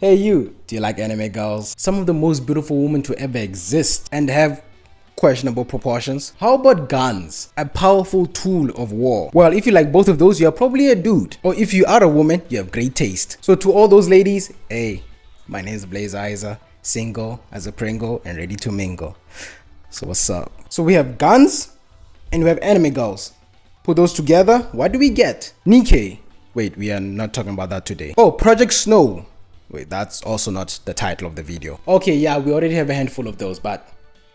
Hey you, do you like anime girls? Some of the most beautiful women to ever exist and have questionable proportions? How about guns? A powerful tool of war. Well, if you like both of those, you're probably a dude. Or if you are a woman, you have great taste. So to all those ladies, hey, my name is Blaze Isa, single as a Pringle and ready to mingle. So what's up? So we have guns and we have anime girls. Put those together, what do we get? Nikkei. Wait, we are not talking about that today. Oh, Project Snow. Wait, that's also not the title of the video. Okay, yeah, we already have a handful of those, but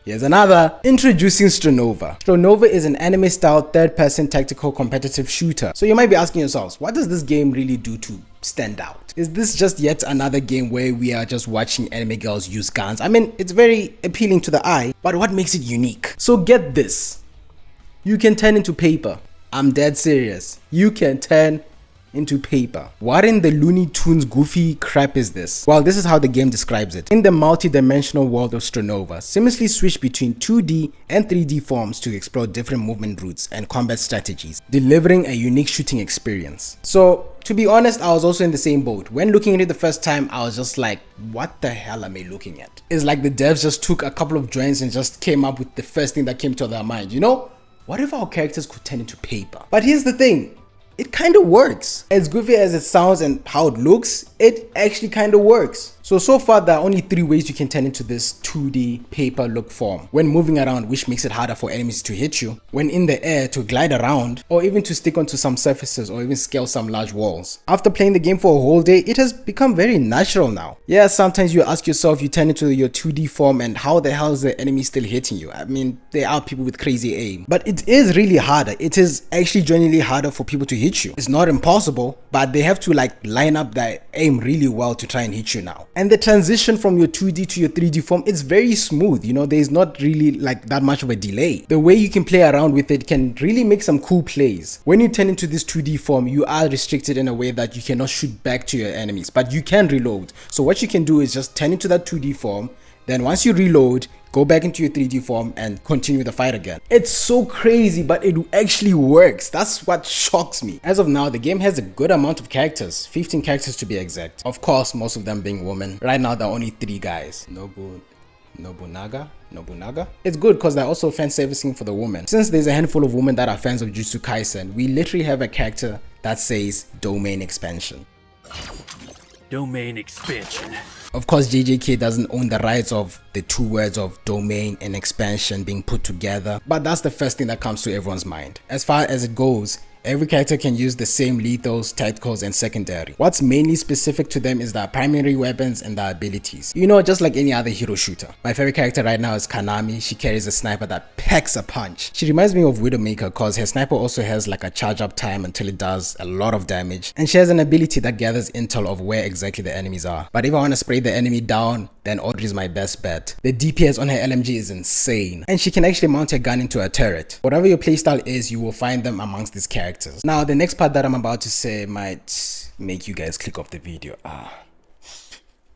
here's another. Introducing Strinova. Strinova is an anime-style third-person tactical competitive shooter. So you might be asking yourselves, what does this game really do to stand out? Is this just yet another game where we are just watching anime girls use guns? I mean, it's very appealing to the eye, but what makes it unique? So get this. You can turn into paper. I'm dead serious. You can turn into paper. What in the Looney Tunes goofy crap is this? Well, this is how the game describes it. In the multi-dimensional world of Strinova, seamlessly switch between 2D and 3D forms to explore different movement routes and combat strategies, delivering a unique shooting experience. So, to be honest, I was also in the same boat. When looking at it the first time, I was just like, what the hell am I looking at? It's like the devs just took a couple of joints and just came up with the first thing that came to their mind. You know, what if our characters could turn into paper? But here's the thing. It kind of works. As goofy as it sounds and how it looks, it actually kind of works. So far there are only 3 ways you can turn into this 2D paper look form. When moving around, which makes it harder for enemies to hit you. When in the air, to glide around, or even to stick onto some surfaces or even scale some large walls. After playing the game for a whole day, it has become very natural now. Yeah, sometimes you ask yourself, you turn into your 2D form and how the hell is the enemy still hitting you? I mean, there are people with crazy aim. But it is really harder. It is actually genuinely harder for people to hit you. It's not impossible, but they have to like line up their aim really well to try and hit you now. And the transition from your 2D to your 3D form, it's very smooth. You know, there's not really like that much of a delay. The way you can play around with it can really make some cool plays. When you turn into this 2D form, you are restricted in a way that you cannot shoot back to your enemies, but you can reload. So what you can do is just turn into that 2D form. Then once you reload, go back into your 3D form and continue the fight again. It's so crazy, but it actually works. That's what shocks me. As of now, the game has a good amount of characters, 15 characters to be exact. Of course, most of them being women. Right now, there are only 3 guys. Nobunaga. It's good because they're also fan servicing for the women. Since there's a handful of women that are fans of Jujutsu Kaisen, we literally have a character that says domain expansion. Domain expansion. Of course, JJK doesn't own the rights of the 2 words of domain and expansion being put together, but that's the first thing that comes to everyone's mind. As far as it goes, every character can use the same lethals, tacticals, and secondary. What's mainly specific to them is their primary weapons and their abilities. You know, just like any other hero shooter. My favorite character right now is Kanami. She carries a sniper that packs a punch. She reminds me of Widowmaker because her sniper also has like a charge up time until it does a lot of damage. And she has an ability that gathers intel of where exactly the enemies are. But if I want to spray the enemy down, then Audrey is my best bet. The DPS on her LMG is insane. And she can actually mount her gun into a turret. Whatever your playstyle is, you will find them amongst these characters. Now, the next part that I'm about to say might make you guys click off the video.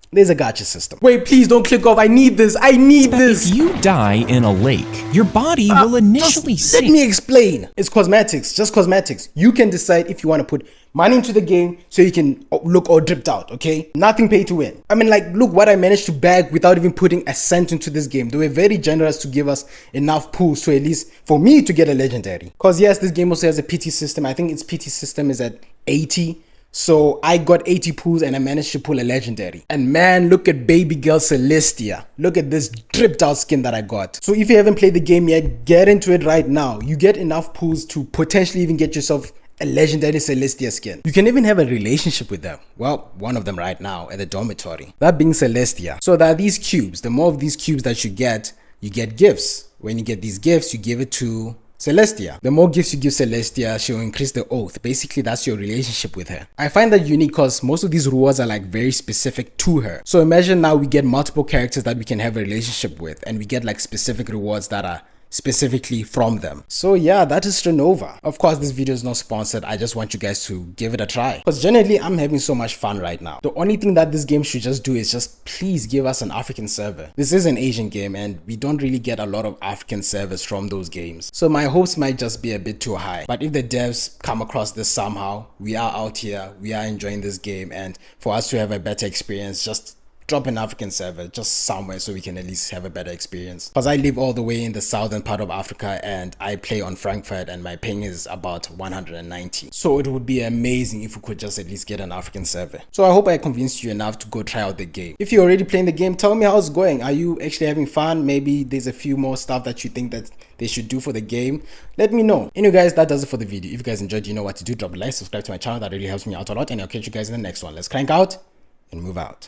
There's a gacha system. Wait, please don't click off. I need this. If you die in a lake, your body will initially sink. Let me explain. It's cosmetics, just cosmetics. You can decide if you want to put money into the game so you can look all dripped out, okay? Nothing pay to win. I mean, like, look what I managed to bag without even putting a cent into this game. They were very generous to give us enough pools to at least, for me, to get a legendary. Because yes, this game also has a PT system. I think its PT system is at 80. So I got 80 pools and I managed to pull a legendary. And man, look at baby girl Celestia. Look at this dripped out skin that I got. So if you haven't played the game yet, get into it right now. You get enough pools to potentially even get yourself a legendary Celestia skin. You can even have a relationship with them. Well, one of them right now at the dormitory. That being Celestia. So there are these cubes. The more of these cubes that you get gifts. When you get these gifts, you give it to Celestia. The more gifts you give Celestia, she'll increase the oath. Basically, that's your relationship with her. I find that unique because most of these rewards are like very specific to her. So imagine now we get multiple characters that we can have a relationship with and we get like specific rewards that are specifically from them. So yeah, that is Strinova. Of course, this video is not sponsored. I just want you guys to give it a try, because generally I'm having so much fun right now. The only thing that this game should just do is just please give us an African server. This is an Asian game and we don't really get a lot of African servers from those games, so my hopes might just be a bit too high. But if the devs come across this somehow, we are out here, we are enjoying this game, and for us to have a better experience, just drop an African server just somewhere so we can at least have a better experience. Because I live all the way in the southern part of Africa and I play on Frankfurt and my ping is about 190. So it would be amazing if we could just at least get an African server. So I hope I convinced you enough to go try out the game. If you're already playing the game, tell me how it's going. Are you actually having fun? Maybe there's a few more stuff that you think that they should do for the game. Let me know. Anyway guys, that does it for the video. If you guys enjoyed, you know what to do. Drop a like, subscribe to my channel. That really helps me out a lot, and I'll catch you guys in the next one. Let's crank out and move out.